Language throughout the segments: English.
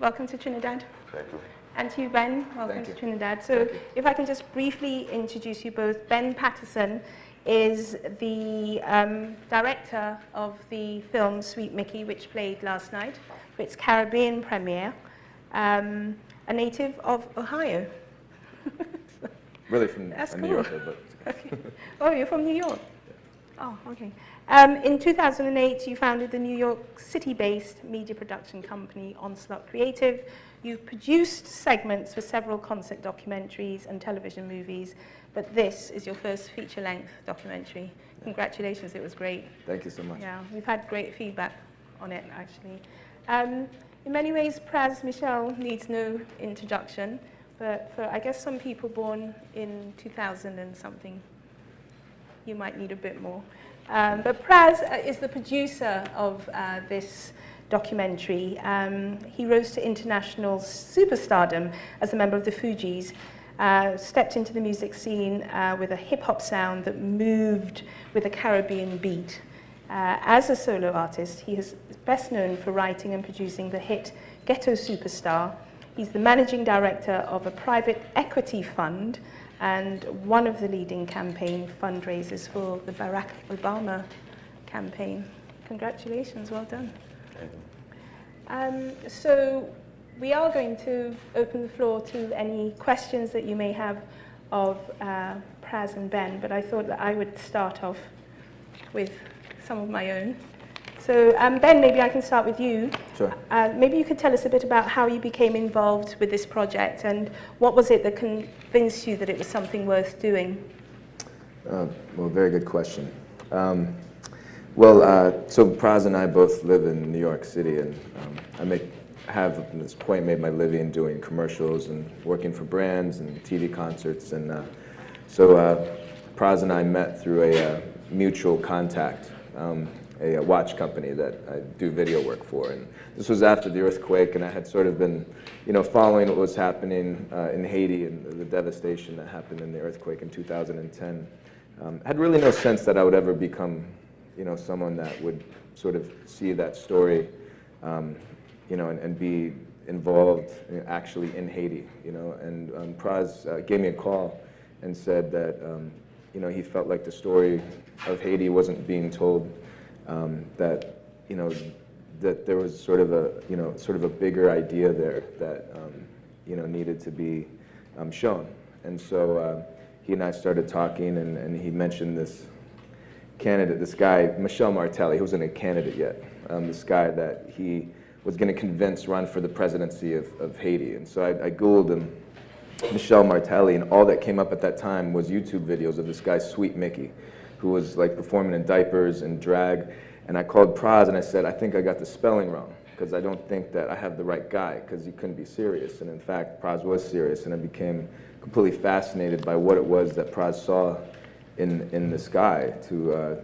welcome to Trinidad. Thank you. And to you, Ben, welcome to Trinidad. So if I can just briefly introduce you both. Ben Patterson is the director of the film Sweet Mickey, which played last night for its Caribbean premiere, a native of Ohio. Really from New York, but... Okay. Oh, you're from New York? Oh, okay. In 2008, you founded the New York City-based media production company, Onslaught Creative. You've produced segments for several concept documentaries and television movies, but this is your first feature-length documentary. Congratulations, it was great. Thank you so much. Yeah, we've had great feedback on it, actually. In many ways, Pras Michel needs no introduction, but for, I guess, some people born in 2000 and something, you might need a bit more. But Pras is the producer of this documentary. He rose to international superstardom as a member of the Fugees, stepped into the music scene with a hip-hop sound that moved with a Caribbean beat. As a solo artist, he is best known for writing and producing the hit Ghetto Superstar. He's the managing director of a private equity fund and one of the leading campaign fundraisers for the Barack Obama campaign. Congratulations, well done. Thank you. So we are going to open the floor to any questions that you may have of Pras and Ben, but I thought that I would start off with some of my own. So Ben, maybe I can start with you. Sure. Maybe you could tell us a bit about how you became involved with this project and what was it that convinced you that it was something worth doing? Well, very good question. So Pras and I both live in New York City, and I have at this point made my living doing commercials and working for brands and TV concerts, and so Pras and I met through a mutual contact, a watch company that I do video work for, and this was after the earthquake, and I had sort of been, following what was happening in Haiti and the devastation that happened in the earthquake in 2010. Had really no sense that I would ever become, someone that would sort of see that story, and be involved actually in Haiti, And Pras gave me a call and said that, he felt like the story of Haiti wasn't being told. That that there was sort of a bigger idea there that needed to be shown, and so he and I started talking, and he mentioned this candidate, this guy Michel Martelly. He wasn't a candidate yet. This guy that he was going to convince run for the presidency of Haiti, and so I Googled him, Michel Martelly, and all that came up at that time was YouTube videos of this guy Sweet Mickey, who was like performing in diapers and drag, and I called Pras and I said, I think I got the spelling wrong, because I don't think that I have the right guy, because he couldn't be serious, and in fact, Pras was serious, and I became completely fascinated by what it was that Pras saw in this guy to,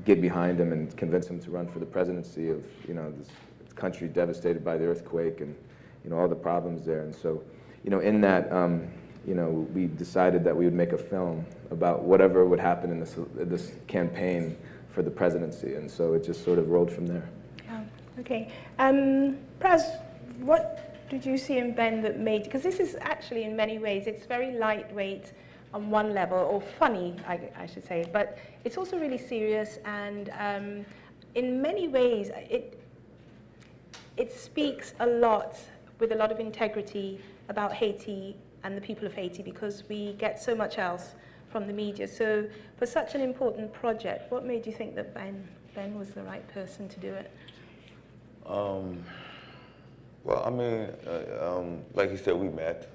get behind him and convince him to run for the presidency of, this country devastated by the earthquake and, all the problems there, and so, in that, we decided that we would make a film about whatever would happen in this campaign for the presidency, and so it just sort of rolled from there. Yeah, okay. Pras, what did you see in Ben that made, because this is actually in many ways, it's very lightweight on one level, or funny, I should say, but it's also really serious, and in many ways, it speaks a lot, with a lot of integrity, about Haiti and the people of Haiti, because we get so much else from the media. So for such an important project, what made you think that Ben was the right person to do it? Well, I mean, like you said, we met.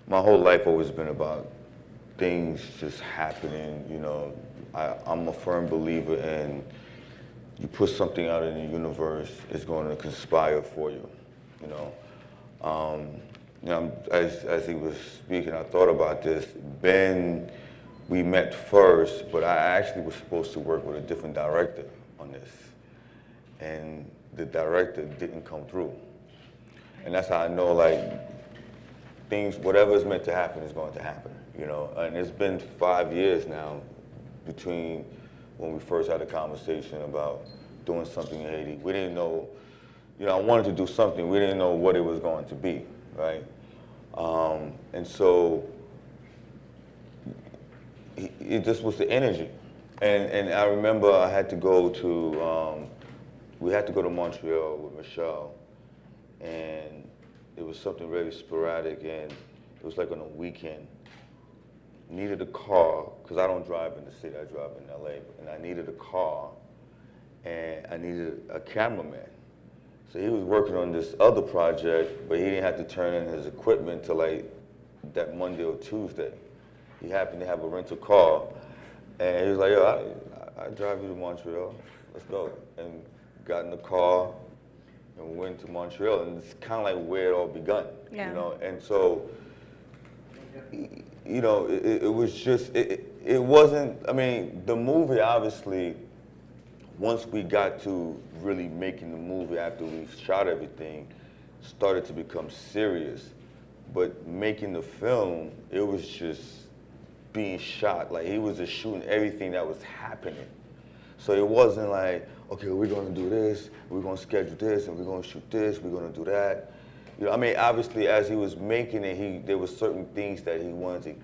My whole life always been about things just happening, I'm a firm believer in you put something out in the universe, it's going to conspire for you, as he was speaking, I thought about this. Ben, we met first, but I actually was supposed to work with a different director on this. And the director didn't come through. And that's how I know, like, things, whatever's meant to happen is going to happen, And it's been 5 years now between when we first had a conversation about doing something in Haiti. We didn't know you know, I wanted to do something. We didn't know what it was going to be, right? And so it just was the energy. And I remember I had to go to, we had to go to Montreal with Michelle, and it was something very sporadic, and it was like on a weekend. Needed a car, because I don't drive in the city, I drive in LA, and I needed a car, and I needed a cameraman. So he was working on this other project, but he didn't have to turn in his equipment till like that Monday or Tuesday. He happened to have a rental car, and he was like, yo, I drive you to Montreal, let's go. And got in the car and went to Montreal, and it's kind of like where it all begun, you know? And so, you know, it was just, it wasn't, I mean, the movie obviously, once we got to really making the movie after we shot everything, started to become serious. But making the film, it was just being shot. Like, he was just shooting everything that was happening. So it wasn't like, okay, we're gonna do this, we're gonna schedule this, and we're gonna shoot this, we're gonna do that. You know, I mean, obviously, as he was making it, there were certain things that he wanted to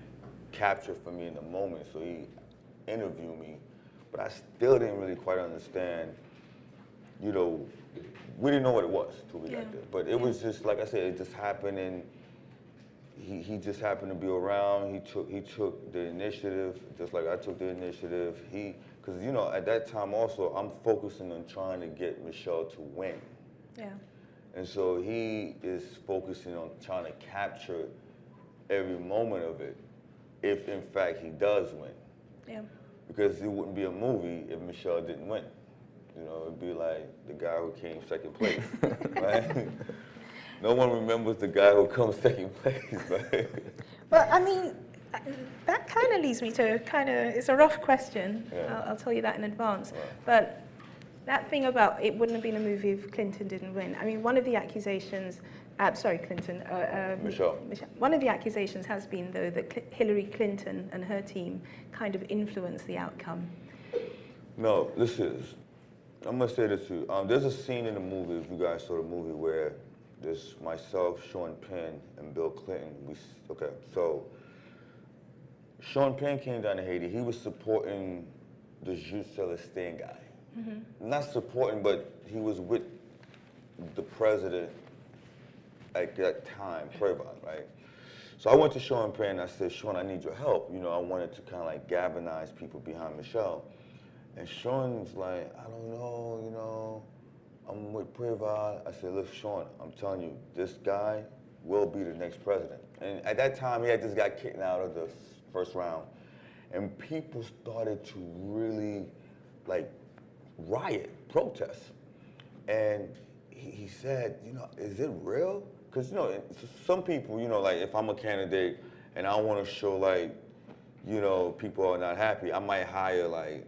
capture for me in the moment, so he interviewed me. But I still didn't really quite understand, you know, we didn't know what it was till we got there. But it was just, like I said, it just happened, and he just happened to be around. He took the initiative, just like I took the initiative. Because, you know, at that time also, I'm focusing on trying to get Michelle to win. Yeah. And so he is focusing on trying to capture every moment of it, if in fact he does win. Yeah. Because it wouldn't be a movie if Michelle didn't win. You know, it'd be like the guy who came second place, right? No one remembers the guy who comes second place, right? Well, I mean, that kind of leads me to it's a rough question. Yeah. I'll tell you that in advance. Right. But that thing about it wouldn't have been a movie if Clinton didn't win. I mean, one of the accusations, Michelle. One of the accusations has been, though, that Hillary Clinton and her team kind of influenced the outcome. No, I'm gonna say this to you. There's a scene in the movie, if you guys saw the movie, where there's myself, Sean Penn, and Bill Clinton. So Sean Penn came down to Haiti. He was supporting the Jules Celestin guy. Mm-hmm. Not supporting, but he was with the president at that time, Pras, right? So I went to Sean Penn and I said, Sean, I need your help. You know, I wanted to kind of like galvanize people behind Michelle. And Sean's like, I don't know, you know, I'm with Pras. I said, look, Sean, I'm telling you, this guy will be the next president. And at that time, he had just got kicked out of the first round. And people started to really, like, riot, protest. And he said, you know, is it real? Because, you know, some people, you know, like, if I'm a candidate and I want to show, like, you know, people are not happy, I might hire, like,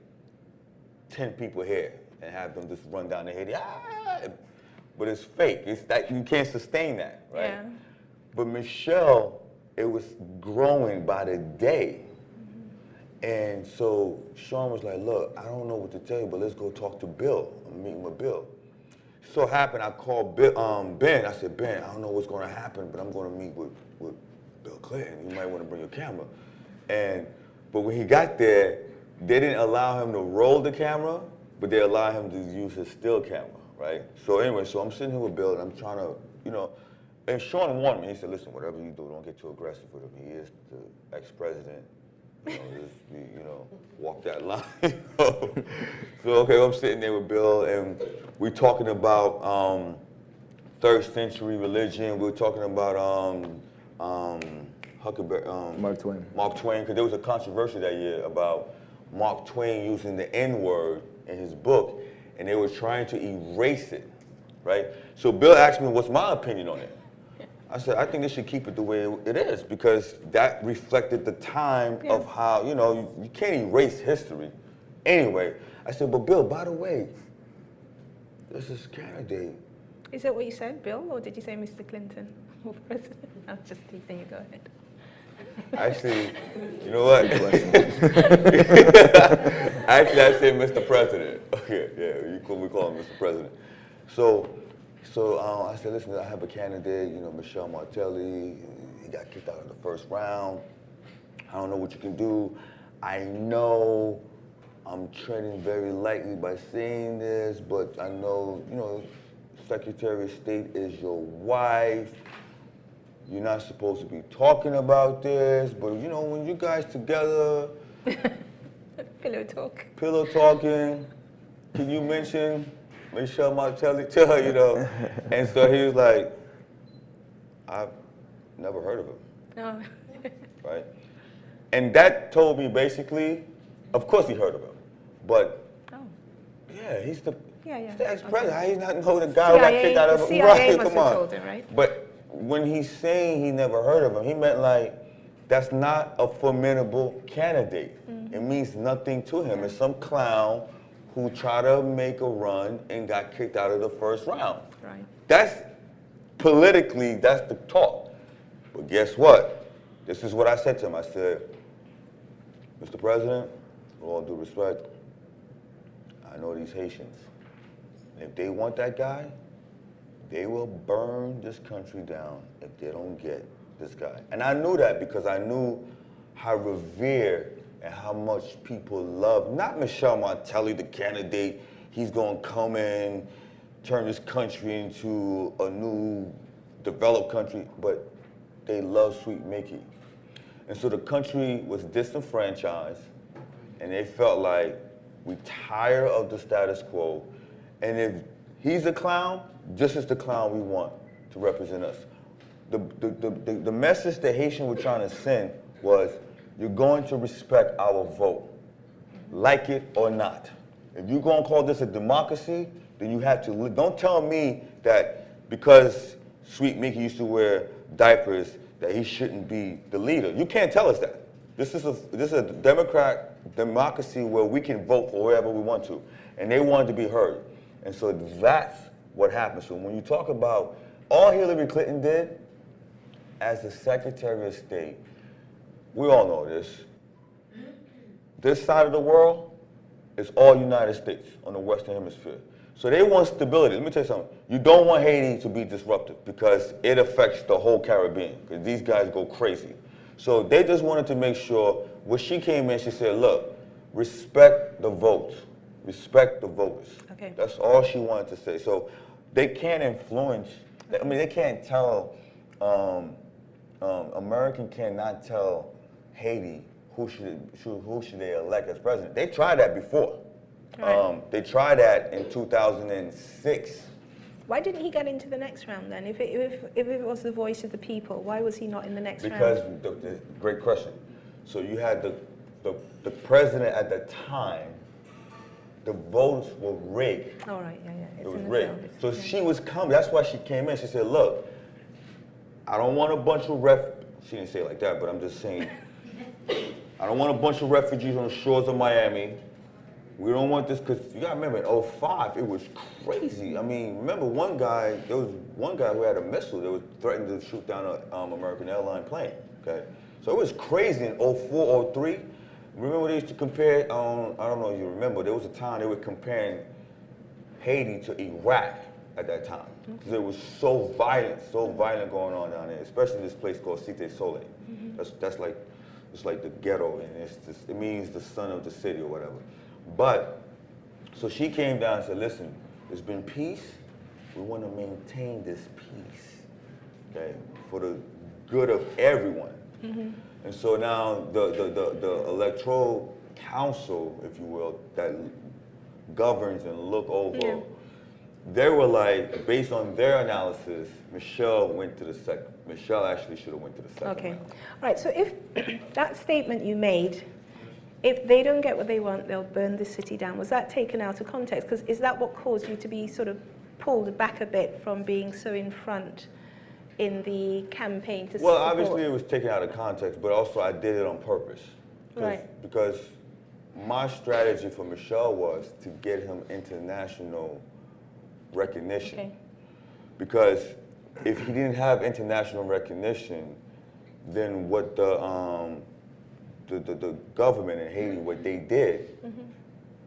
10 people here and have them just run down the Haiti. But it's fake. It's that you can't sustain that, right? Yeah. But Michelle, it was growing by the day. And so Sean was like, look, I don't know what to tell you, but let's go talk to Bill. I'm meeting with Bill. So happened, I called Ben. I said, Ben, I don't know what's going to happen, but I'm going to meet with Bill Clinton. You might want to bring your camera. But when he got there, they didn't allow him to roll the camera, but they allowed him to use his still camera, right? So anyway, so I'm sitting here with Bill, and I'm trying to, you know, and Sean warned me. He said, listen, whatever you do, don't get too aggressive with him. He is the ex-president. You know, just, you know, walk that line. So okay, I'm sitting there with Bill, and we're talking about third century religion. We're talking about Huckleberry, Mark Twain. Mark Twain, because there was a controversy that year about Mark Twain using the N-word in his book, and they were trying to erase it, right? So Bill asked me, what's my opinion on it? I said, I think they should keep it the way it is, because that reflected the time of how, you know, you can't erase history. Anyway, I said, but Bill, by the way, this is candidate. Is that what you said, Bill, or did you say Mr. Clinton or president? I'm just teasing you, go ahead. Actually, you know what? Actually, I said Mr. President. Okay, yeah, we call him Mr. President. So So I said, listen, I have a candidate, you know, Michel Martelly. He got kicked out of the first round. I don't know what you can do. I know I'm treading very lightly by saying this, but I know, you know, Secretary of State is your wife. You're not supposed to be talking about this, but you know, when you guys together, Pillow talk. pillow talking, can you mention Michel Martelly to her, you know? And so he was like, I've never heard of him. No. Right? And that told me basically, of course he heard of him, but yeah, he's the ex-president. How you not know the guy who got kicked out of him? CIA must have told him, right? But when he's saying he never heard of him, he meant like, that's not a formidable candidate. It means nothing to him. It's some clown who tried to make a run and got kicked out of the first round. Right. That's politically, that's the talk. But guess what? This is what I said to him. I said, Mr. President, with all due respect, I know these Haitians. If they want that guy, they will burn this country down if they don't get this guy. And I knew that because I knew how revered and how much people love, not Michel Martelly, the candidate, he's gonna come in, turn this country into a new developed country, but they love Sweet Mickey. And so the country was disenfranchised, and they felt like we tired of the status quo, and if he's a clown, this is the clown we want to represent us. The message the Haitians were trying to send was, you're going to respect our vote, like it or not. If you're going to call this a democracy, then you have to, don't tell me that because Sweet Mickey used to wear diapers, that he shouldn't be the leader. You can't tell us that. This is a democracy where we can vote for whoever we want to, and they wanted to be heard. And so that's what happened. So when you talk about all Hillary Clinton did as the Secretary of State, we all know this. This side of the world is all United States on the Western Hemisphere. So they want stability. Let me tell you something. You don't want Haiti to be disrupted because it affects the whole Caribbean, because these guys go crazy. So they just wanted to make sure, when she came in, she said, look, respect the vote. Respect the voters. Okay. That's all she wanted to say. So they can't influence, I mean, they can't tell, American cannot tell Haiti who should they elect as president. They tried that before. Right. They tried that in 2006. Why didn't he get into the next round then? If it was the voice of the people, why was he not in the next round? Because, great question. So you had the president at the time, the votes were rigged. Oh, right, yeah. It was rigged. So she was coming, that's why she came in. She said, look, I don't want a bunch of she didn't say it like that, but I'm just saying, I don't want a bunch of refugees on the shores of Miami. We don't want this, because you gotta remember, in 2005, it was crazy. I mean, remember there was one guy who had a missile that was threatening to shoot down an American airline plane, okay? So it was crazy in 2004, 2003. Remember they used to compare, I don't know if you remember, there was a time they were comparing Haiti to Iraq at that time. Because it was so violent going on down there, especially this place called Cité Soleil. That's like, it's like the ghetto, and it means the son of the city or whatever. But, so she came down and said, listen, there's been peace. We want to maintain this peace, okay, for the good of everyone. And so now the electoral council, if you will, that governs and look over, they were like, based on their analysis, Michel actually should have went to the second round. All right, so if that statement you made, if they don't get what they want, they'll burn the city down, was that taken out of context? Because is that what caused you to be sort of pulled back a bit from being so in front in the campaign to Well, obviously it was taken out of context, but also I did it on purpose. Right. Because my strategy for Michel was to get him international recognition. Okay. Because if he didn't have international recognition, then what the government in Haiti, what they did,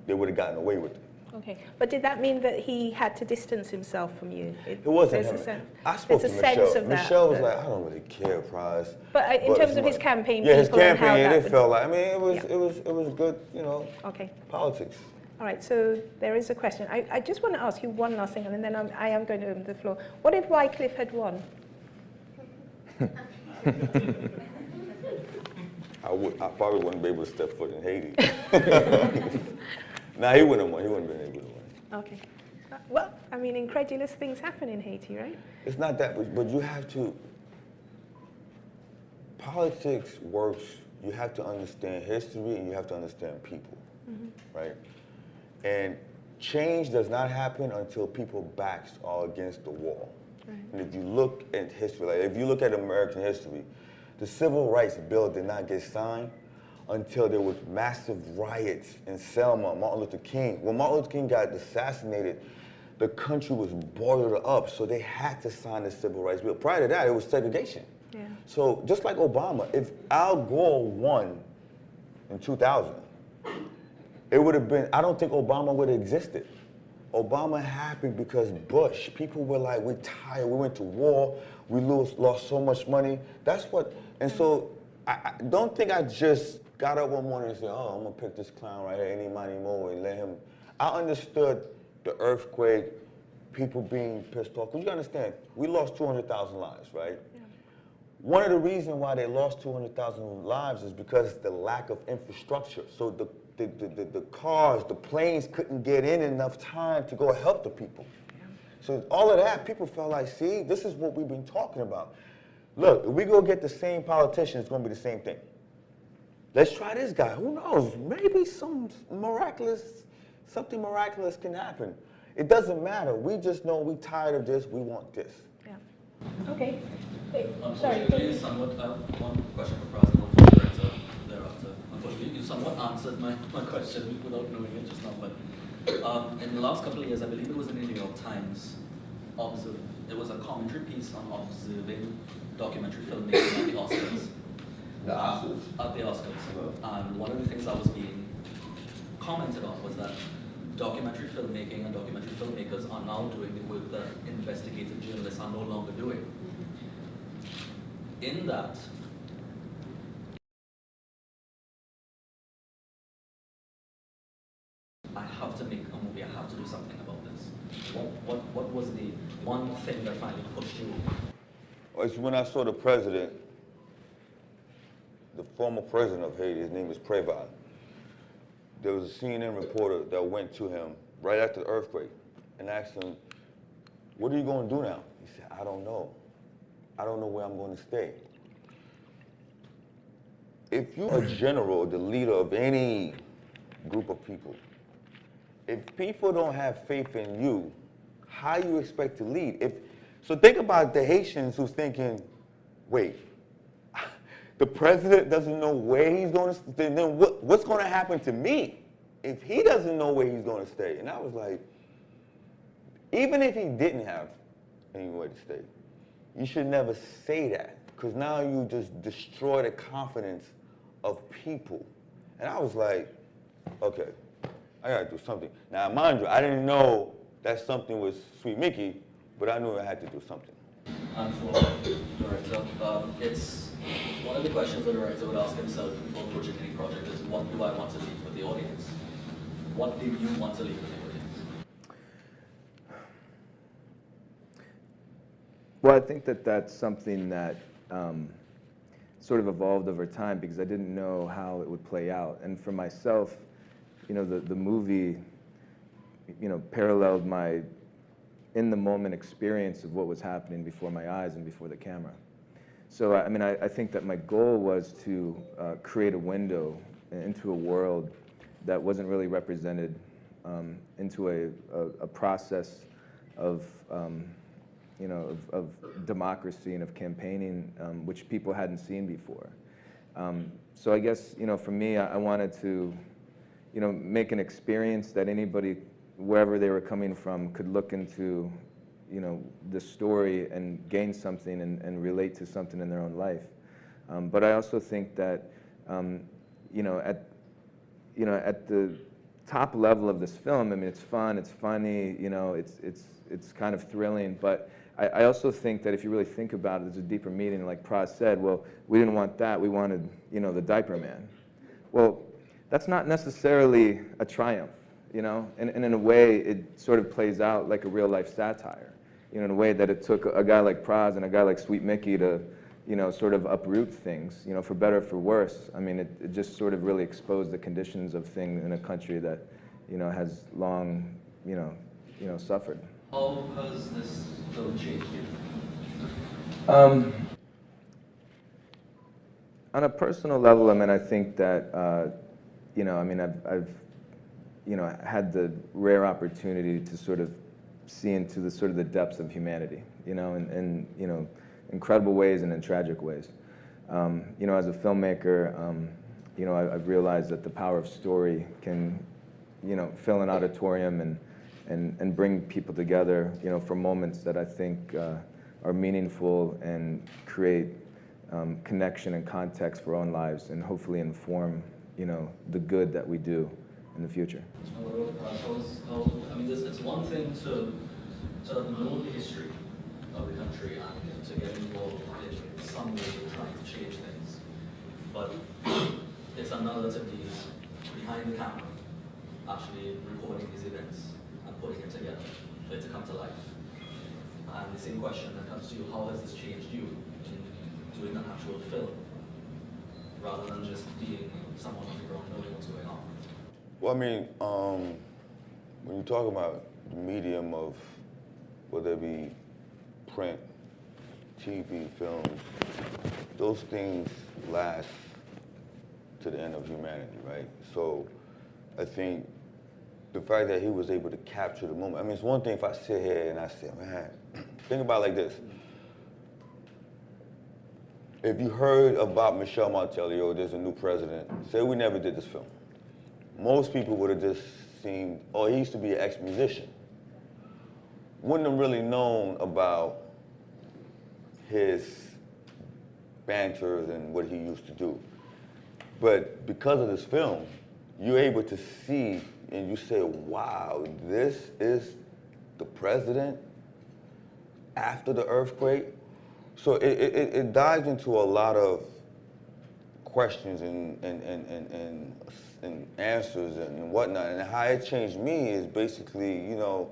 they would have gotten away with it. Okay, but did that mean that he had to distance himself from you? It wasn't there's him. A I spoke to there's a sense Michelle. of that. Michelle was like, I don't really care, Pras. But in terms of his campaign, yeah, his people and how campaign, that it would, felt like, I mean, it yeah. was good, you know, Okay. politics. All right, so there is a question. I just want to ask you one last thing, and then I am going to open the floor. What if Wycliffe had won? I probably wouldn't be able to step foot in Haiti. Nah, he wouldn't have won. He wouldn't have been able to win. Okay. Well, I mean, incredulous things happen in Haiti, right? It's not that, but you have to, politics works, you have to understand history and you have to understand people, right? And change does not happen until people's backs are against the wall. Right. And if you look at history, like if you look at American history, the Civil Rights Bill did not get signed until there was massive riots in Selma, Martin Luther King. When Martin Luther King got assassinated, the country was boiled up, so they had to sign the Civil Rights Bill. Prior to that, it was segregation. Yeah. So just like Obama, if Al Gore won in 2000, it would have been, I don't think Obama would have existed. Obama happened because Bush, people were like, we're tired, we went to war, we lost so much money. That's what, and so I don't think I just got up one morning and said, oh, I'm gonna pick this clown right here, any money more, and let him. I understood the earthquake, people being pissed off. Because you understand, we lost 200,000 lives, right? Yeah. One of the reasons why they lost 200,000 lives is because the lack of infrastructure. So the cars, the planes couldn't get in enough time to go help the people. Yeah. So all of that, people felt like, see, this is what we've been talking about. Look, if we go get the same politician, it's gonna be the same thing. Let's try this guy. Who knows? Maybe something miraculous can happen. It doesn't matter. We just know we're tired of this. We want this. Yeah. Okay. Hey, unfortunately, somewhat one question for Pras and one for Director thereafter. Unfortunately, you somewhat answered my question without knowing it just now. But in the last couple of years, I believe it was in the New York Times. It was a commentary piece on observing documentary filmmaking at the Oscars. The Oscars? At the Oscars. And one of the things that was being commented on was that documentary filmmaking and documentary filmmakers are now doing the work that investigative journalists are no longer doing. In that, I have to make a movie, I have to do something about this. What was the one thing that finally pushed you? It's when I saw the president, the former president of Haiti, his name is Pras. There was a CNN reporter that went to him right after the earthquake and asked him, what are you going to do now? He said, I don't know. I don't know where I'm going to stay. If you're a general, the leader of any group of people, if people don't have faith in you, how you expect to lead? So think about the Haitians who's thinking, wait, the president doesn't know where he's going to stay, then what's going to happen to me if he doesn't know where he's going to stay? And I was like, even if he didn't have anywhere to stay, you should never say that, because now you just destroy the confidence of people. And I was like, okay, I gotta do something. Now, mind you, I didn't know that something was Sweet Mickey, but I knew I had to do something. And for Director, it's one of the questions the director would ask himself before approaching any project is, what do I want to leave with the audience? What do you want to leave with the audience? Well, I think that that's something that sort of evolved over time because I didn't know how it would play out. And for myself, you know, the movie, you know, paralleled my in-the-moment experience of what was happening before my eyes and before the camera. So, I mean, I think that my goal was to create a window into a world that wasn't really represented, into a process of, you know, of democracy and of campaigning, which people hadn't seen before. So I guess, you know, for me, I wanted to, you know, make an experience that anybody, wherever they were coming from, could look into, you know, the story and gain something and relate to something in their own life. But I also think that, you know, at the top level of this film, I mean, it's fun, it's funny, you know, it's kind of thrilling, but I also think that if you really think about it, there's a deeper meaning. Like Pras said, well, we didn't want that, we wanted, you know, the diaper man. Well, that's not necessarily a triumph, you know, and in a way, it sort of plays out like a real-life satire, you know, in a way that it took a guy like Pras and a guy like Sweet Mickey to, you know, sort of uproot things, you know, for better or for worse. I mean, it just sort of really exposed the conditions of things in a country that, you know, has long, you know, suffered. How has this film changed you? On a personal level, I mean, I think that, you know, I mean, I've, you know, had the rare opportunity to sort of see into the sort of the depths of humanity, you know, in you know, incredible ways and in tragic ways. You know, as a filmmaker, you know, I've realized that the power of story can, you know, fill an auditorium and bring people together, you know, for moments that I think are meaningful and create connection and context for our own lives, and hopefully inform, you know, the good that we do in the future. I mean, it's one thing to sort of know the history of the country and to get involved in some way of trying to change things, but it's another to be behind the camera, actually recording these events and putting it together for it to come to life. And the same question that comes to you: how has this changed you in doing an actual film, rather than just being someone on the ground knowing what's going on? Well, I mean, when you talk about the medium of whether it be print, TV, film, those things last to the end of humanity, right? So I think the fact that he was able to capture the moment. I mean, it's one thing if I sit here and I say, man, think about it like this. If you heard about Michel Martelly, or there's a new president, say we never did this film. Most people would have just seen, oh, he used to be an ex-musician. Wouldn't have really known about his banters and what he used to do. But because of this film, you're able to see and you say, wow, this is the president after the earthquake. So it dives into a lot of questions and answers and whatnot. And how it changed me is basically, you know,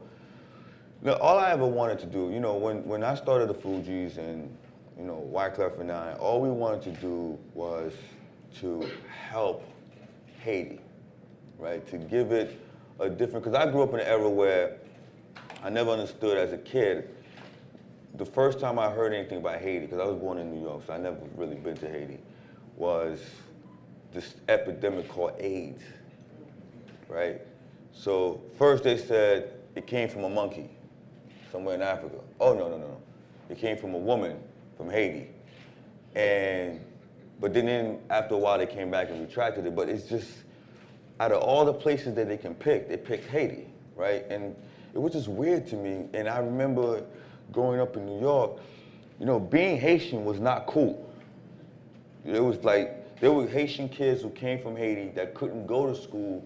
all I ever wanted to do, you know, when I started the Fugees and, you know, Wyclef and I, all we wanted to do was to help Haiti, right? To give it a different, because I grew up in an era where I never understood as a kid. The first time I heard anything about Haiti, because I was born in New York, so I never really been to Haiti, was this epidemic called AIDS, right? So first they said it came from a monkey somewhere in Africa. Oh, no. It came from a woman from Haiti. But then after a while they came back and retracted it. But it's just, out of all the places that they can pick, they picked Haiti, right? And it was just weird to me. And I remember growing up in New York, you know, being Haitian was not cool. It was like, there were Haitian kids who came from Haiti that couldn't go to school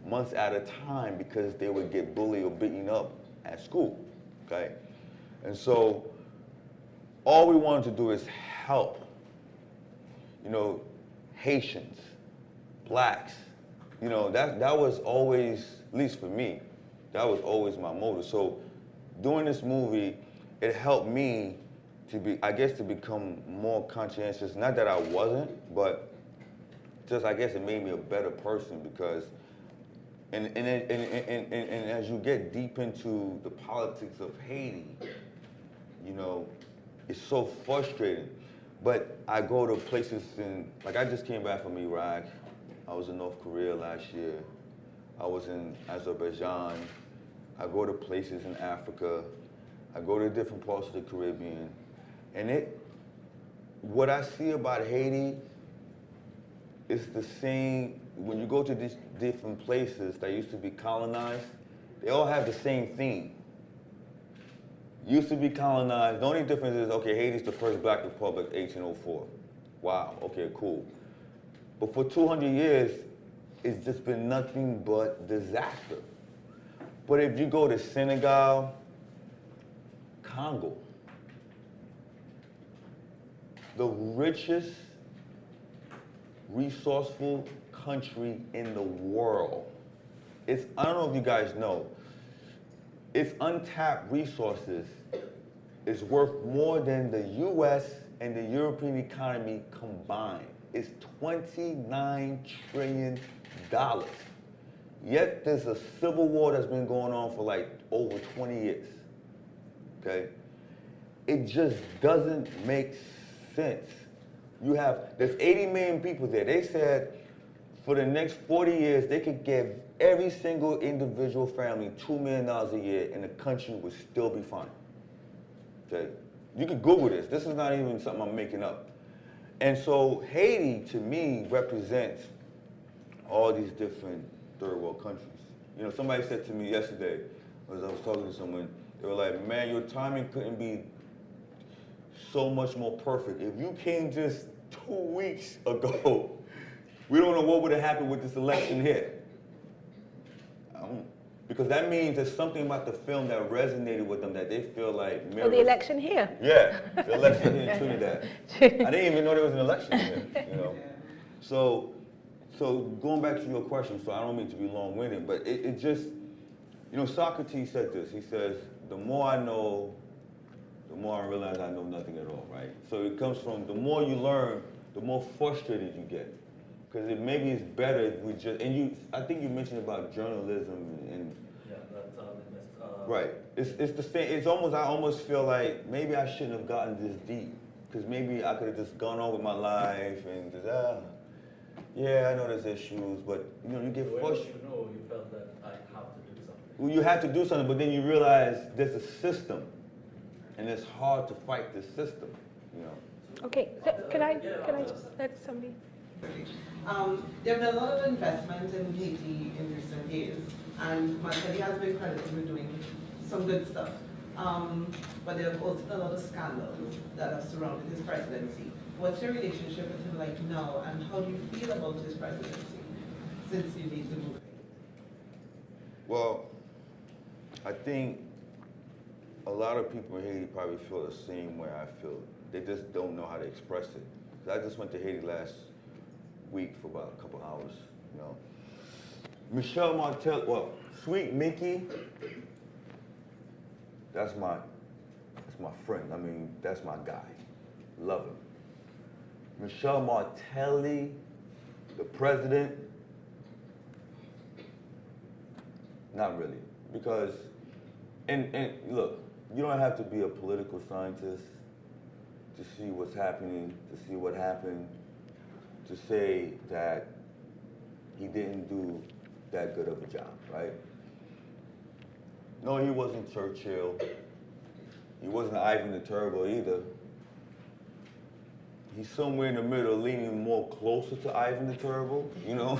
months at a time because they would get bullied or beaten up at school, okay? And so all we wanted to do is help, you know, Haitians, blacks. You know, that was always, at least for me, that was always my motive. So doing this movie, it helped me to be, I guess, to become more conscientious. Not that I wasn't, but just, I guess it made me a better person because, and as you get deep into the politics of Haiti, you know, it's so frustrating. But I go to places in, like I just came back from Iraq. I was in North Korea last year. I was in Azerbaijan. I go to places in Africa. I go to different parts of the Caribbean. And what I see about Haiti is the same, when you go to these different places that used to be colonized, they all have the same theme. Used to be colonized, the only difference is, okay, Haiti's the first black republic, 1804. Wow, okay, cool. But for 200 years, it's just been nothing but disaster. But if you go to Senegal, Congo, the richest, resourceful country in the world. I don't know if you guys know, its untapped resources is worth more than the US and the European economy combined. It's $29 trillion. Yet there's a civil war that's been going on for like over 20 years, okay? It just doesn't make sense. There's 80 million people there. They said for the next 40 years, they could give every single individual family $2 million a year and the country would still be fine, okay? You can Google this. This is not even something I'm making up. And so Haiti, to me, represents all these different third world countries. You know, somebody said to me yesterday, as I was talking to someone, they were like, man, your timing couldn't be so much more perfect. If you came just 2 weeks ago, we don't know what would have happened with this election here. Because that means there's something about the film that resonated with them that they feel like mirrors. Oh, the election here? Yeah, the election here in Trinidad. I didn't even know there was an election here, you know. So going back to your question, so I don't mean to be long-winded, but it just, you know, Socrates said this. He says, the more I know, the more I realize I know nothing at all, right? So it comes from the more you learn, the more frustrated you get. Because maybe it's better if we just, and I think you mentioned about journalism and Yeah, that's right. It's the same. It's almost, I almost feel like maybe I shouldn't have gotten this deep. Because maybe I could have just gone on with my life and just, yeah, I know there's issues, but you know, you get frustrated. You felt that I have to do something. Well, you have to do something, but then you realize there's a system, and it's hard to fight this system, you know. Okay, can I just let somebody? There have been a lot of investment in Haiti in recent years, and Magella has been credited with doing some good stuff. But there have also been a lot of scandals that have surrounded his presidency. What's your relationship with him like now, and how do you feel about his presidency since you need to move? Well, I think a lot of people in Haiti probably feel the same way I feel. They just don't know how to express it. 'Cause I just went to Haiti last week for about a couple hours, you know. Michel Martel, well, Sweet Mickey, that's my friend. I mean, that's my guy. Love him. Michel Martelly, the president, not really. Because, and look, you don't have to be a political scientist to see what's happening, to see what happened, to say that he didn't do that good of a job, right? No, he wasn't Churchill. He wasn't Ivan the Terrible either. He's somewhere in the middle, leaning more closer to Ivan the Terrible, you know?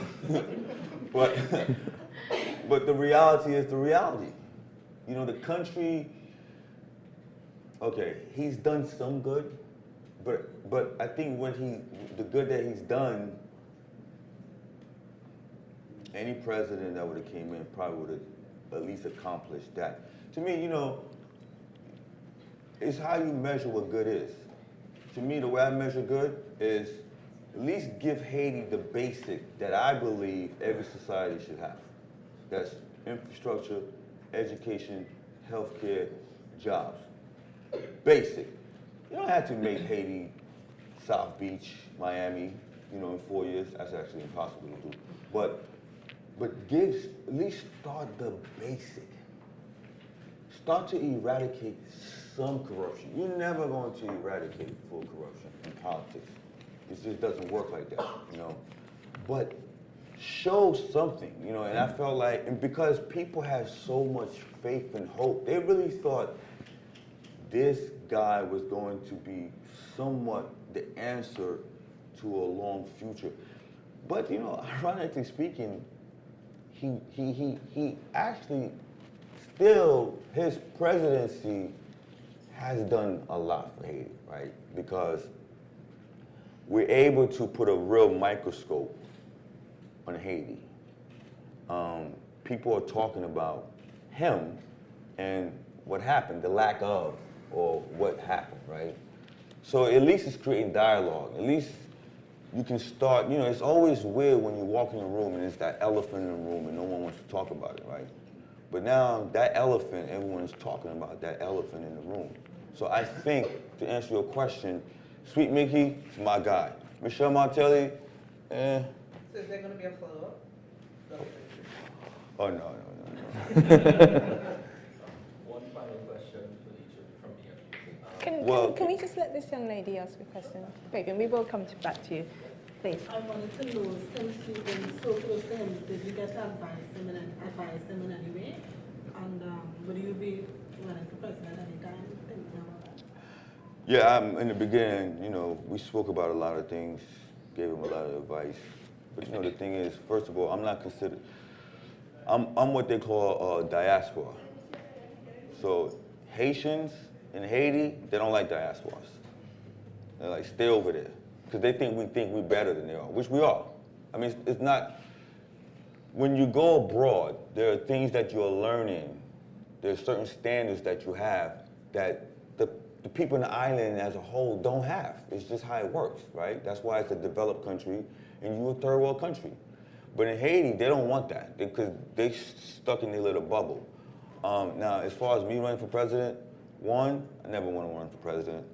But the reality is the reality. You know, the country, okay, he's done some good, but I think the good that he's done, any president that would have came in probably would have at least accomplished that. To me, you know, it's how you measure what good is. To me, the way I measure good is at least give Haiti the basic that I believe every society should have. That's infrastructure, education, healthcare, jobs. Basic. You don't have to make Haiti South Beach, Miami, you know, in 4 years. That's actually impossible to do. But at least start the basic. Start to eradicate some corruption. You're never going to eradicate full corruption in politics. It just doesn't work like that, you know. But show something, you know, and I felt like, and because people had so much faith and hope, they really thought this guy was going to be somewhat the answer to a long future. But, you know, ironically speaking, he actually still, his presidency has done a lot for Haiti, right? Because we're able to put a real microscope on Haiti. people are talking about him and what happened, the lack of, or what happened, right? So at least it's creating dialogue. At least you can start, you know, it's always weird when you walk in a room and it's that elephant in the room and no one wants to talk about it, right? But now that elephant, everyone is talking about that elephant in the room. So I think, to answer your question, Sweet Mickey is my guy. Michelle Martelli, eh. So is there going to be a follow-up? Oh, no. One final question for each of from here. Can we just let this young lady ask a question? Great, and we will come back to you. Please. I wanted to know, since you've been so close to him, did you get to advise him in any way? And would you be running for president anytime? Thinking about that? Yeah, in the beginning, you know, we spoke about a lot of things, gave him a lot of advice. But you know, the thing is, first of all, I'm not considered, I'm what they call diaspora. So Haitians in Haiti, they don't like diasporas. They're like, stay over there. Because they think we're better than they are, which we are. I mean, it's not, when you go abroad, there are things that you're learning. There's certain standards that you have that the people in the island as a whole don't have. It's just how it works, right? That's why it's a developed country and you're a third world country. But in Haiti, they don't want that because they stuck in their little bubble. Now, as far as me running for president, one, I never want to run for president.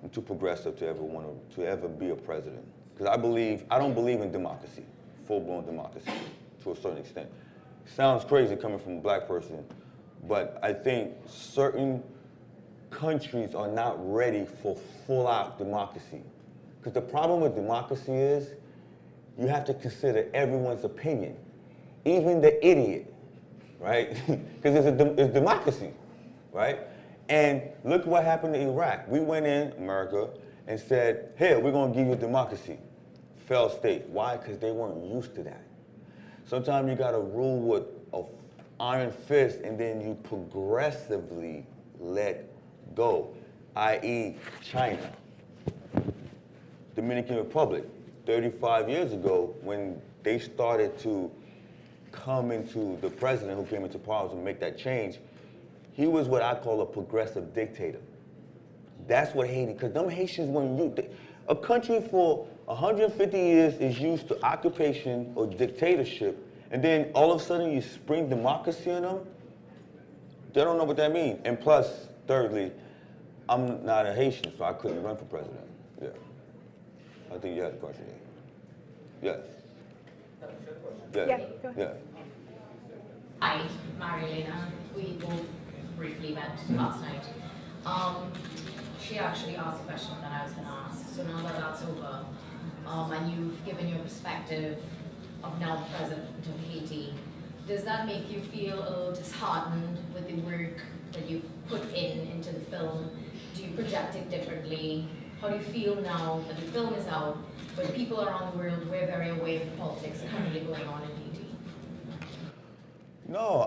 I'm too progressive to ever be a president. Because I don't believe in democracy, full-blown democracy, to a certain extent. Sounds crazy coming from a black person, but I think certain countries are not ready for full-out democracy. Because the problem with democracy is you have to consider everyone's opinion, even the idiot, right? Because it's democracy, right? And look what happened to Iraq. We went in, America, and said, here, we're going to give you democracy. Failed state. Why? Because they weren't used to that. Sometimes you got to rule with an iron fist, and then you progressively let go, i.e. China. Dominican Republic, 35 years ago, when they started to come into, the president who came into power to make that change, he was what I call a progressive dictator. That's what Haiti, because them Haitians weren't used. A country for 150 years is used to occupation or dictatorship, and then all of a sudden you spring democracy on them? They don't know what that means. And plus, thirdly, I'm not a Haitian, so I couldn't run for president. Yeah. I think you had a question there. Yes. Yeah, go ahead. Yeah. Hi, Marilena. We both briefly met last night. She actually asked a question that I was going to ask. So now that that's over, and you've given your perspective of now the president of Haiti, does that make you feel a little disheartened with the work that you've put into the film? Do you project it differently? How do you feel now that the film is out, but people around the world, we're very aware of the politics currently going on in Haiti? No,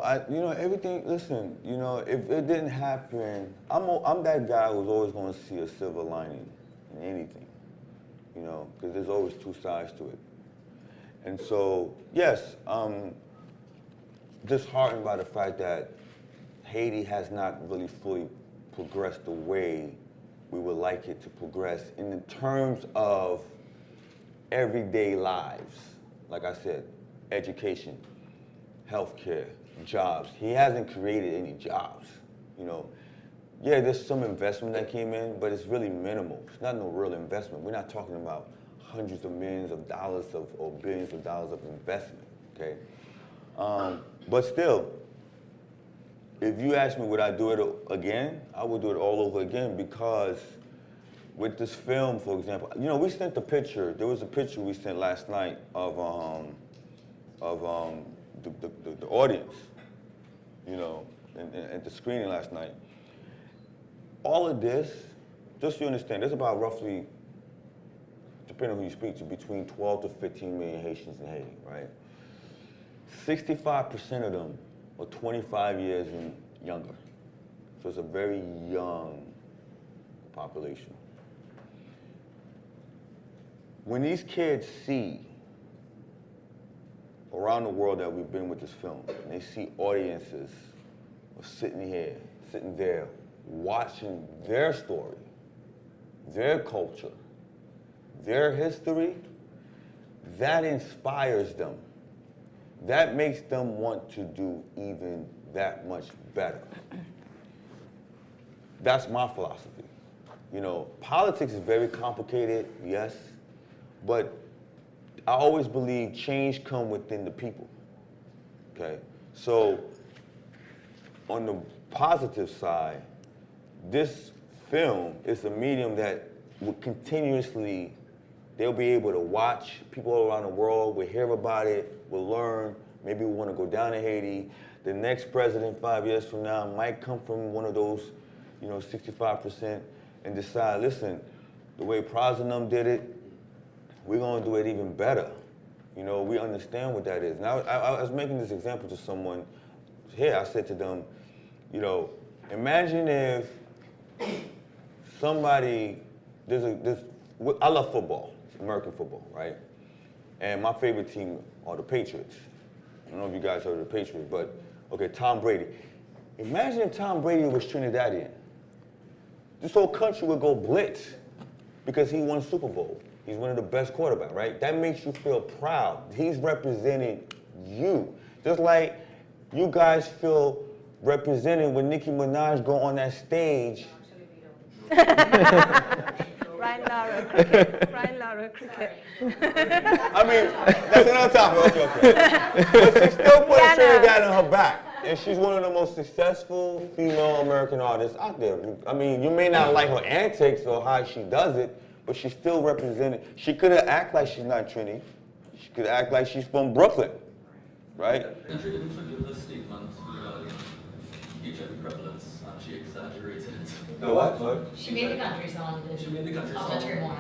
everything, listen, if it didn't happen, I'm that guy who's always going to see a silver lining in anything, because there's always two sides to it. And so, yes, I'm disheartened by the fact that Haiti has not really fully progressed the way we would like it to progress in the terms of everyday lives. Like I said, education, healthcare, jobs. He hasn't created any jobs, Yeah, there's some investment that came in, but it's really minimal. It's not no real investment. We're not talking about hundreds of millions of dollars or billions of dollars of investment, okay? But still, if you ask me would I do it again, I would do it all over again because with this film, for example, we sent the picture. There was a picture we sent last night of the audience, at the screening last night. All of this, just so you understand, there's about roughly, depending on who you speak to, between 12 to 15 million Haitians in Haiti, right? 65% of them are 25 years and younger. So it's a very young population. When these kids see a around the world that we've been with this film, and they see audiences sitting here, sitting there, watching their story, their culture, their history, that inspires them. That makes them want to do even that much better. That's my philosophy. You know, politics is very complicated, yes, but I always believe change comes within the people, okay? So, on the positive side, this film is a medium that will continuously, they'll be able to watch, people all around the world will hear about it, will learn, maybe we want to go down to Haiti. The next president 5 years from now might come from one of those, 65% and decide, listen, the way Pras and them did it, we're going to do it even better. We understand what that is. Now, I was making this example to someone here. I said to them, imagine if somebody, I love football, American football, right? And my favorite team are the Patriots. I don't know if you guys heard of the Patriots, but okay, Tom Brady. Imagine if Tom Brady was Trinidadian. This whole country would go blitz because he won Super Bowl. He's one of the best quarterbacks, right? That makes you feel proud. He's representing you. Just like you guys feel represented when Nicki Minaj go on that stage. Brian Lara cricket. I mean, that's another topic. Okay. But she still put Trinidad on her back. And she's one of the most successful female American artists out there. I mean, you may not like her antics or how she does it, but she's still represented. She could have acted like she's not Trini. She could act like she's from Brooklyn, right? And she didn't forgive the statement regarding HIV prevalence, and she exaggerated it. The what? She made the country song. She made the country Utter song turmoil.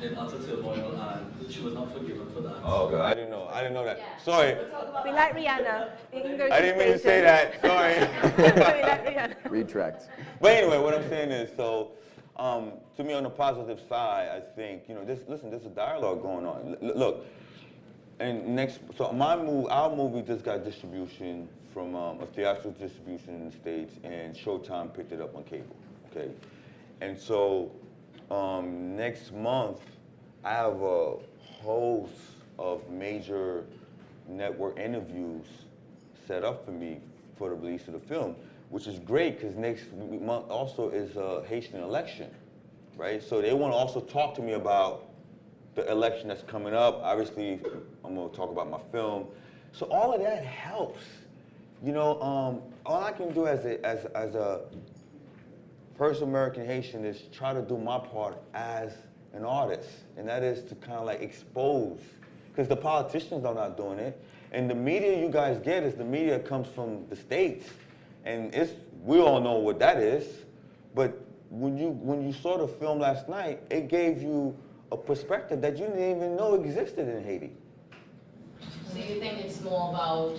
in utter turmoil, and she was not forgiven for that. Oh, God. I didn't know that. Yeah. Sorry. We like Rihanna. You can go to I didn't mean to say that. Sorry. We like Rihanna. Retract. But anyway, what I'm saying is, to me, on the positive side, I think, there's a dialogue going on. Look, and our movie just got distribution from a theatrical distribution in the States, and Showtime picked it up on cable, okay? And so, next month, I have a host of major network interviews set up for me for the release of the film, which is great because next month also is a Haitian election, right? So they want to also talk to me about the election that's coming up. Obviously, I'm going to talk about my film. So all of that helps. All I can do as a first American Haitian is try to do my part as an artist, and that is to kind of like expose, because the politicians are not doing it, and the media you guys get is the media comes from the States, and we all know what that is, but when you saw the film last night, it gave you a perspective that you didn't even know existed in Haiti. So you think it's more about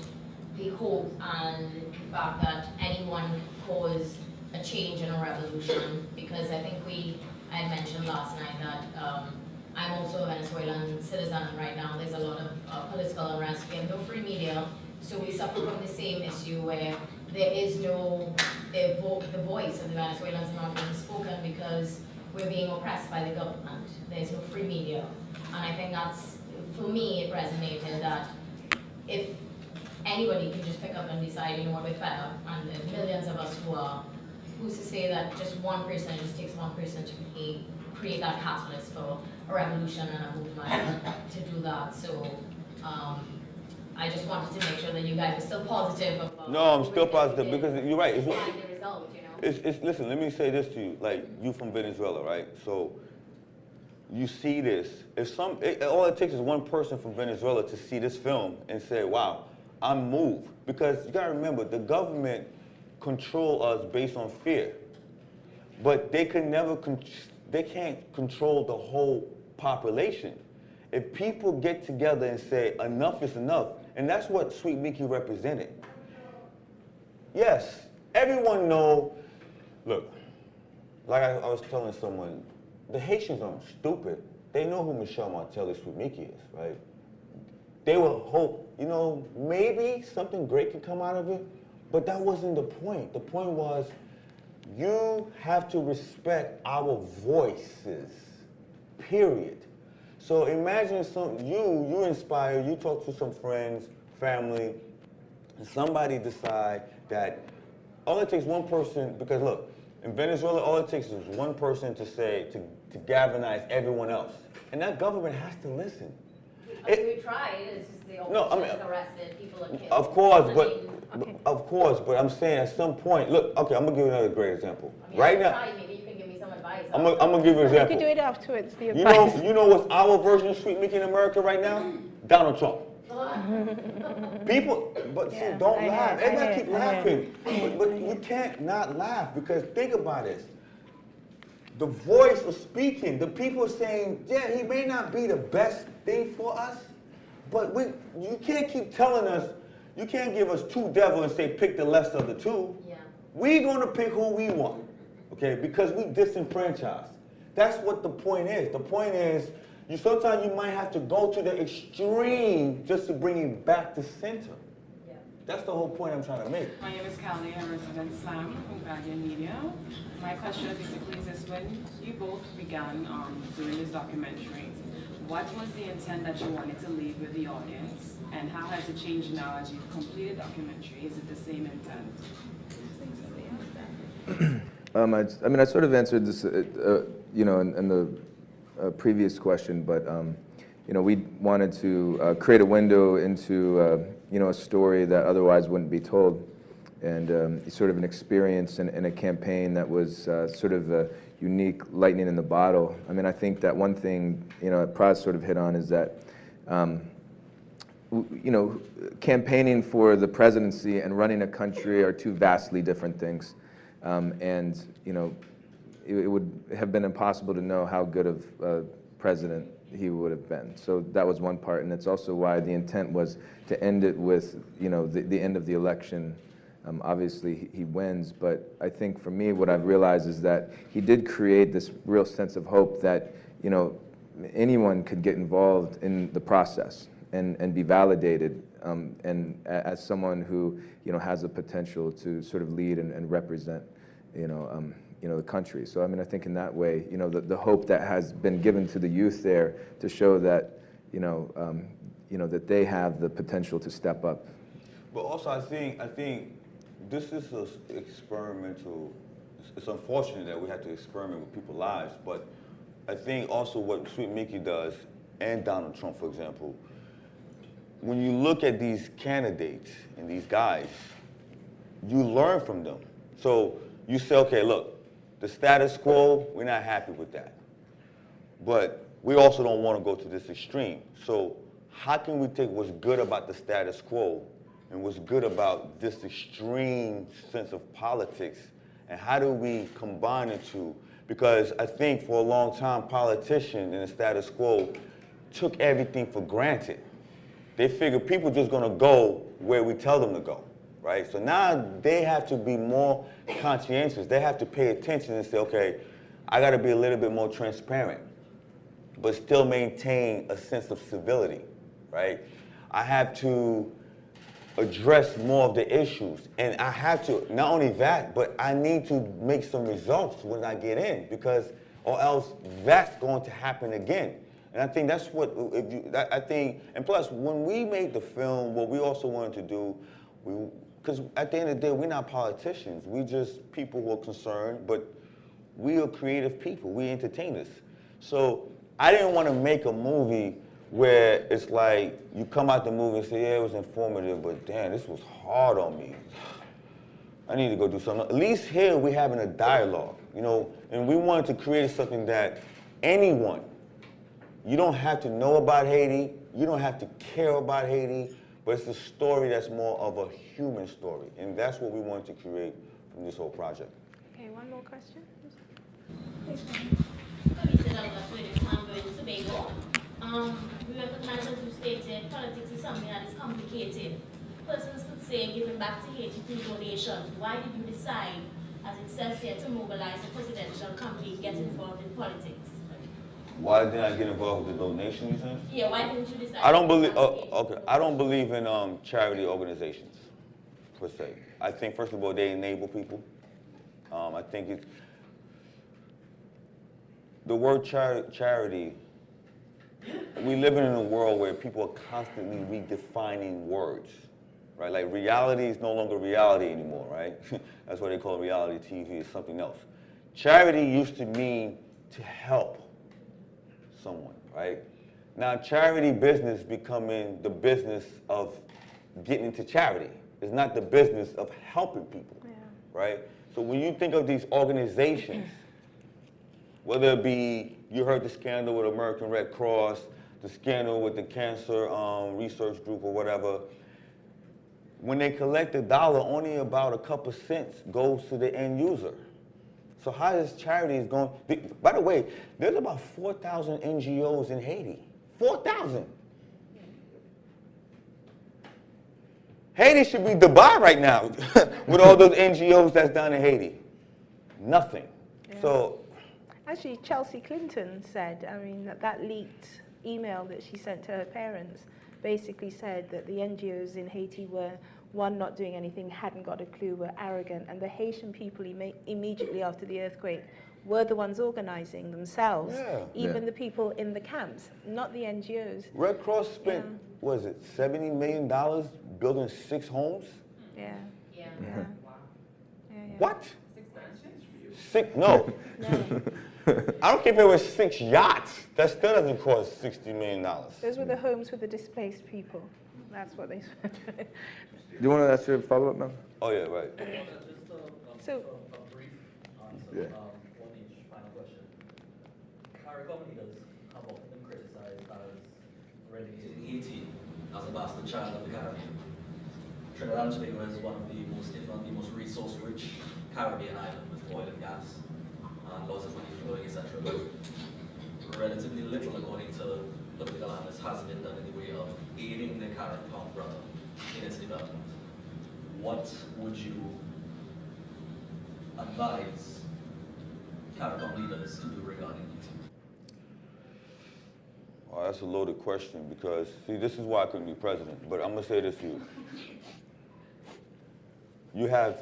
the hope and the fact that anyone can cause a change and a revolution? Because I think I had mentioned last night that I'm also a Venezuelan citizen right now. There's a lot of political unrest. We have no free media, so we suffer from the same issue where there is no, the voice of the Venezuelans are not being spoken because we're being oppressed by the government. There's no free media. And I think that's, for me, it resonated that if anybody can just pick up and decide, what, we're fed up, and there's millions of us who are, who's to say that just one person, it just takes one person to create that catalyst for a revolution and a movement to do that. So I just wanted to make sure that you guys are still positive about. No, I'm still positive because you're right. The result, Listen, let me say this to you. Like, you from Venezuela, right? So you see this. All it takes is one person from Venezuela to see this film and say, wow, I'm moved. Because you gotta remember, the government control us based on fear. But they can't control the whole population. If people get together and say, enough is enough, and that's what Sweet Mickey represented. Yes, everyone know, look, like I was telling someone, the Haitians aren't stupid. They know who Michelle Martelly Sweet Mickey is, right? they would hope, you know, maybe something great could come out of it, but that wasn't the point. The point was, you have to respect our voices, period. So imagine you inspire, you talk to some friends, family, and somebody decide that all it takes one person, because look, in Venezuela, all it takes is one person to say, to galvanize everyone else. And that government has to listen. We tried, it's just the officers arrested, people are killed. Of course, but I'm saying at some point, look, okay, I'm gonna give you another great example. I mean, right now, try, maybe you can give me some advice. I'm gonna give you an example. You can do it afterwards, the advice. You know what's our version of Sweet Mickey in America right now? Donald Trump. People, but see, don't laugh. Everybody keep laughing. But you can't not laugh, because think about this. The voice of speaking, the people saying, yeah, he may not be the best thing for us, but you can't keep telling us, you can't give us two devils and say pick the less of the two. Yeah. We're gonna pick who we want, okay? Because we disenfranchised. That's what the point is. The point is, sometimes you might have to go to the extreme just to bring it back to center. Yeah. That's the whole point I'm trying to make. My name is Callie, I'm a resident Slam from Guardian Media. My question basically is this: when you both began doing this documentary, what was the intent that you wanted to leave with the audience, and how has it changed now as you've completed documentary? Is it the same intent? I mean, I sort of answered this, you know, in the previous question, but you know, we wanted to create a window into you know, a story that otherwise wouldn't be told, and sort of an experience in a campaign that was sort of a unique lightning in the bottle. I mean, I think that one thing, you know, Pras sort of hit on is that you know, campaigning for the presidency and running a country are two vastly different things, and you know, it would have been impossible to know how good of a president he would have been. So that was one part, and it's also why the intent was to end it with, you know, the end of the election. Obviously, he wins, but I think for me, what I've realized is that he did create this real sense of hope that, you know, anyone could get involved in the process and be validated, and as someone who, you know, has the potential to sort of lead and represent, you know, the country. So I mean, I think in that way, you know, the hope that has been given to the youth there to show that, you know, that they have the potential to step up. But also, I think this is an experimental. It's unfortunate that we have to experiment with people's lives, but I think also what Sweet Mickey does, and Donald Trump, for example, when you look at these candidates and these guys, you learn from them. So you say, okay, look, the status quo, we're not happy with that. But we also don't want to go to this extreme. So how can we take what's good about the status quo and what's good about this extreme sense of politics, and how do we combine the two? Because I think for a long time, politicians in the status quo took everything for granted. They figured people just gonna go where we tell them to go, right? So now they have to be more conscientious. They have to pay attention and say, okay, I gotta be a little bit more transparent, but still maintain a sense of civility, right? I have to address more of the issues, and I have to, not only that, but I need to make some results when I get in, because, or else that's going to happen again. And I think that's what, I think, and plus, when we made the film, what we also wanted to do, because at the end of the day, we're not politicians. We just people who are concerned, but we are creative people. We entertainers. So I didn't want to make a movie where it's like you come out the movie and say, yeah, it was informative, but damn, this was hard on me. I need to go do something. At least here we're having a dialogue, you know, and we wanted to create something that anyone, you don't have to know about Haiti, you don't have to care about Haiti, but it's a story that's more of a human story, and that's what we wanted to create from this whole project. Okay, one more question. We recognize, as you stated, politics is something that is complicated. Persons could say giving back to Haiti through donations. Why did you decide, as it says here, to mobilize a presidential campaign, get involved in politics? Why didn't I get involved with the donation, you saying? Yeah, why didn't you decide? I don't believe, okay, I don't believe in charity organizations, per se. I think, first of all, they enable people. I think it's, the word charity, we live in a world where people are constantly redefining words, right? Like reality is no longer reality anymore, right? That's why they call reality TV, it's something else. Charity used to mean to help someone, right? Now charity business becoming the business of getting into charity. It's not the business of helping people, right? So when you think of these organizations, whether it be, you heard the scandal with American Red Cross, the scandal with the cancer research group or whatever, when they collect $1, only about a couple cents goes to the end user. So how is charities going? By the way, there's about 4,000 NGOs in Haiti. 4,000. Haiti should be Dubai right now with all those NGOs that's down in Haiti. Nothing. Yeah. So, actually, Chelsea Clinton said, I mean, that leaked email that she sent to her parents basically said that the NGOs in Haiti were, one, not doing anything, hadn't got a clue, were arrogant, and the Haitian people immediately after the earthquake were the ones organizing themselves, even the people in the camps, not the NGOs. Red Cross spent, what is it, $70 million building 6 homes? Yeah. What? 6, no. I don't care if it was 6 yachts. That still doesn't cost $60 million. Those were the homes for the displaced people. That's what they said. Do you want to ask your follow-up, ma'am? Oh, yeah, right. So, a brief answer, one each final question. CARICOM leaders have often been criticized as relegating Haiti as a bastard child of the Caribbean. Trinidad and Tobago is one of the most, if not the most resource-rich Caribbean island with oil and gas, and lots of money flowing, etc. Relatively little, according to political analysts, has been done in the way of aiding the CARICOM brother in its development. What would you advise CARICOM leaders to do regarding it? Oh, that's a loaded question because, see, this is why I couldn't be president, but I'm going to say this to you. You have,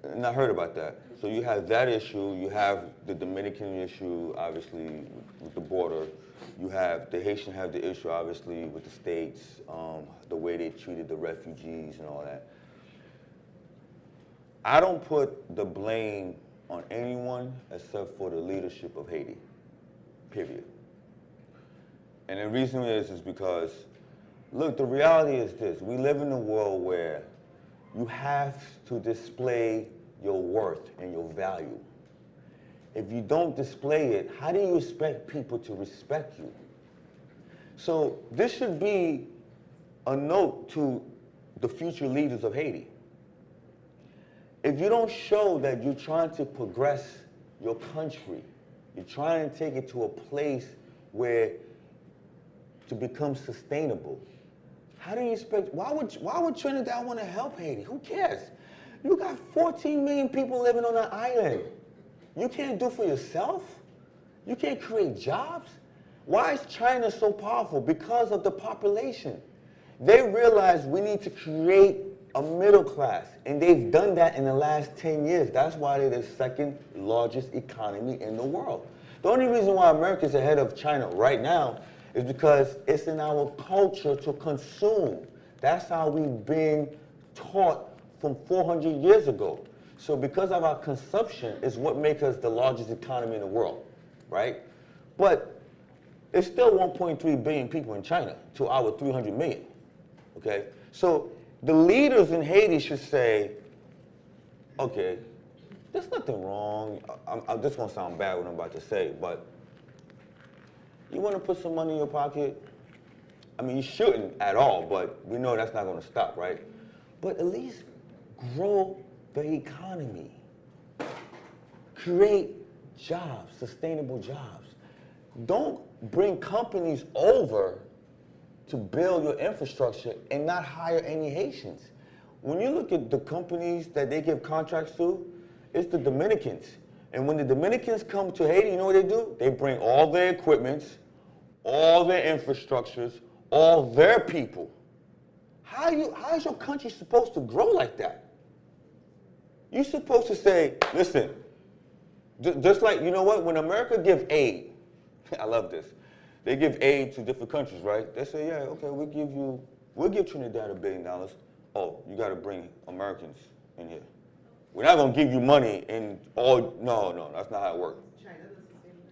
and I heard about that, so you have that issue, you have the Dominican issue, obviously, with the border. You have, the Haitians have the issue, obviously, with the states, the way they treated the refugees and all that. I don't put the blame on anyone except for the leadership of Haiti, period. And the reason is because, look, the reality is this. We live in a world where you have to display your worth and your value. If you don't display it, how do you expect people to respect you? So this should be a note to the future leaders of Haiti. If you don't show that you're trying to progress your country, you're trying to take it to a place where to become sustainable, how do you expect, why would Trinidad want to help Haiti? Who cares? You got 14 million people living on an island. You can't do for yourself? You can't create jobs? Why is China so powerful? Because of the population. They realize we need to create a middle class, and they've done that in the last 10 years. That's why they're the second largest economy in the world. The only reason why America's ahead of China right now is because it's in our culture to consume. That's how we've been taught from 400 years ago. So because of our consumption is what makes us the largest economy in the world, right? But there's still 1.3 billion people in China to our 300 million, okay? So the leaders in Haiti should say, okay, there's nothing wrong. This is gonna sound bad what I'm about to say, but you wanna put some money in your pocket? I mean, you shouldn't at all, but we know that's not gonna stop, right? But at least grow the economy. Create jobs, sustainable jobs. Don't bring companies over to build your infrastructure and not hire any Haitians. When you look at the companies that they give contracts to, it's the Dominicans. And when the Dominicans come to Haiti, you know what they do? They bring all their equipments, all their infrastructures, all their people. How is your country supposed to grow like that? You're supposed to say, listen, just like, you know what, when America gives aid, I love this, they give aid to different countries, right? They say, yeah, okay, we'll give Trinidad $1 billion. Oh, you got to bring Americans in here. We're not going to give you money in all, no, that's not how it works.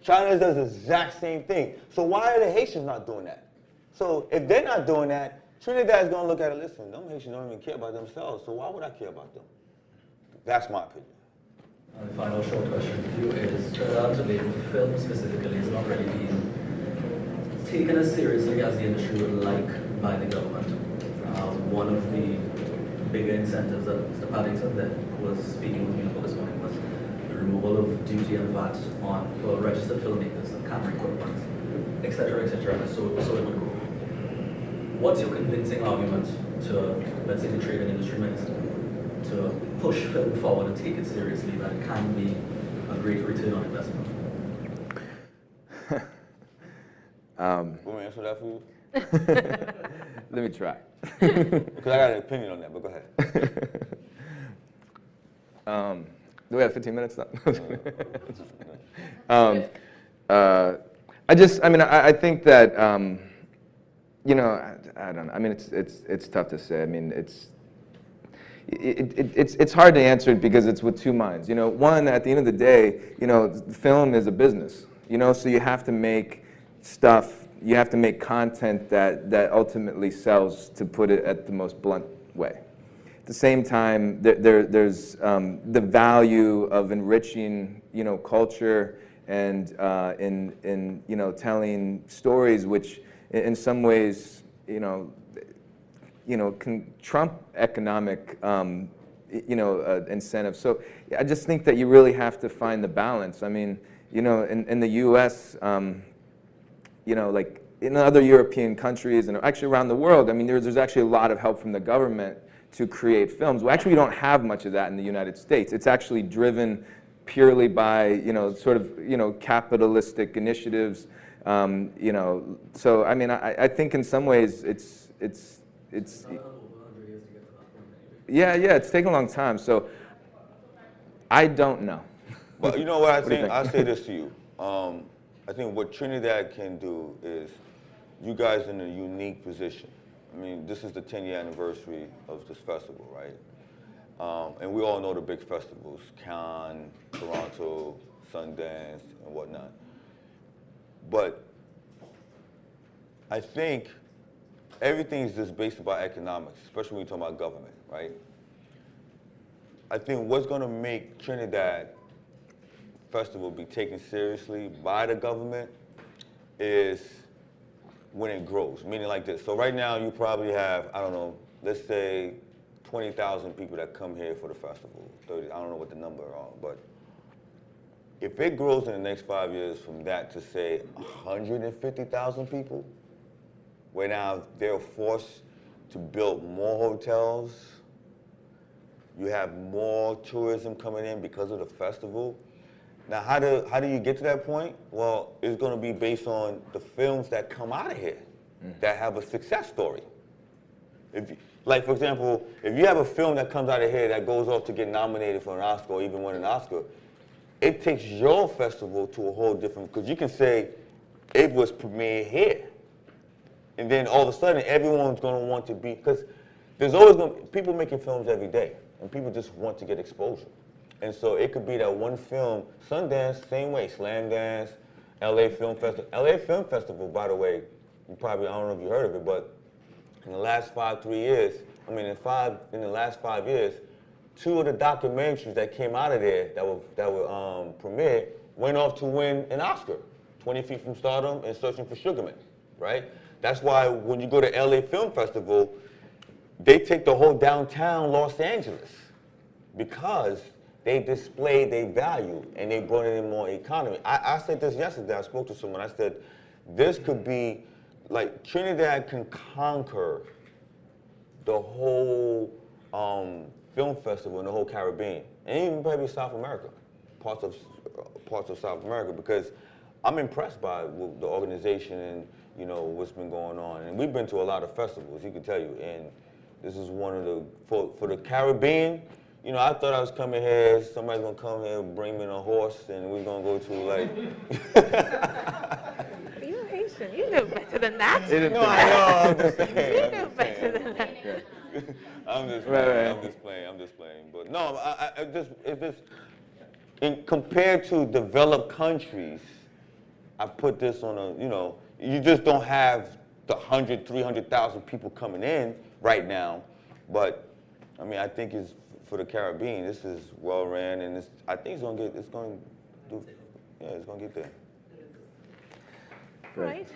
China does the exact same thing. So why are the Haitians not doing that? So if they're not doing that, Trinidad's going to look at it, listen, them Haitians don't even care about themselves, so why would I care about them? That's my opinion. And the final short question for you is, Trinidad today, film specifically, is not really being taken as seriously as the industry would like by the government. One of the bigger incentives that Mr. Patterson then was speaking with me about this morning was the removal of duty and VAT for registered filmmakers and camera equipment, etc., so it would grow. What's your convincing argument to, let's say, the trade and industry minister to push film forward and take it seriously, that it can be a great return on investment? Want me to answer that for you? Let me try. Because I got an opinion on that, but go ahead. Do we have 15 minutes now? I think that, you know, I don't know. I mean, it's tough to say. I mean, it's hard to answer it because it's with two minds. You know, one, at the end of the day, you know, film is a business. You know, so you have to make stuff. You have to make content that ultimately sells, to put it at the most blunt way. At the same time, there's the value of enriching, you know, culture and in you know, telling stories which in some ways, you know, can trump economic you know, incentives. So I just think that you really have to find the balance. I mean, you know, in the U.S., you know, like in other European countries and actually around the world, I mean, there's actually a lot of help from the government to create films. Well, actually, we don't have much of that in the United States. It's actually driven purely by, you know, sort of, you know, capitalistic initiatives. You know, so I mean, I think in some ways it's yeah, it's taken a long time. So I don't know. But you know what I think? I'll say this to you. I think what Trinidad can do is, you guys are in a unique position. I mean, this is the 10-year anniversary of this festival, right? And we all know the big festivals, Cannes, Toronto, Sundance, and whatnot. But I think everything is just based about economics, especially when you talk about government, right? I think what's going to make Trinidad Festival be taken seriously by the government is when it grows, meaning like this. So right now you probably have, I don't know, let's say 20,000 people that come here for the festival, 30, I don't know what the number are, but if it grows in the next 5 years from that to say 150,000 people, where now they're forced to build more hotels, you have more tourism coming in because of the festival. Now, how do you get to that point? Well, it's going to be based on the films that come out of here that have a success story. Like, for example, if you have a film that comes out of here that goes off to get nominated for an Oscar or even win an Oscar, it takes your festival to a whole different, because you can say it was premiered here. And then all of a sudden, everyone's going to want to be, because there's always going to be people making films every day, and people just want to get exposure. And so it could be that one film, Sundance, same way, Slam Dance, LA Film Festival. LA Film Festival, by the way, you probably, I don't know if you heard of it, but in the last 3 years, in the last 5 years, 2 of the documentaries that came out of there that were premiered went off to win an Oscar, 20 Feet from Stardom and Searching for Sugar Man, right? That's why when you go to LA Film Festival, they take the whole downtown Los Angeles because they display their value and they brought in more economy. I said this yesterday, I spoke to someone, I said, this could be, like, Trinidad can conquer the whole film festival in the whole Caribbean, and even maybe South America. parts of South America, because I'm impressed by the organization and what's been going on. And we've been to a lot of festivals, he can tell you, and this is one of the for the Caribbean. I thought I was coming here, somebody's gonna come here, bring me on a horse, and we're gonna go to like. You're Haitian. You know better than that. No, I know. I'm just saying. You know better than that. I'm just playing. I'm just playing. But no, compared to developed countries, I put this on a, you just don't have the 100, 300,000 people coming in right now. But I mean, I think it's for the Caribbean. This is well ran, and I think it's gonna get there. Right.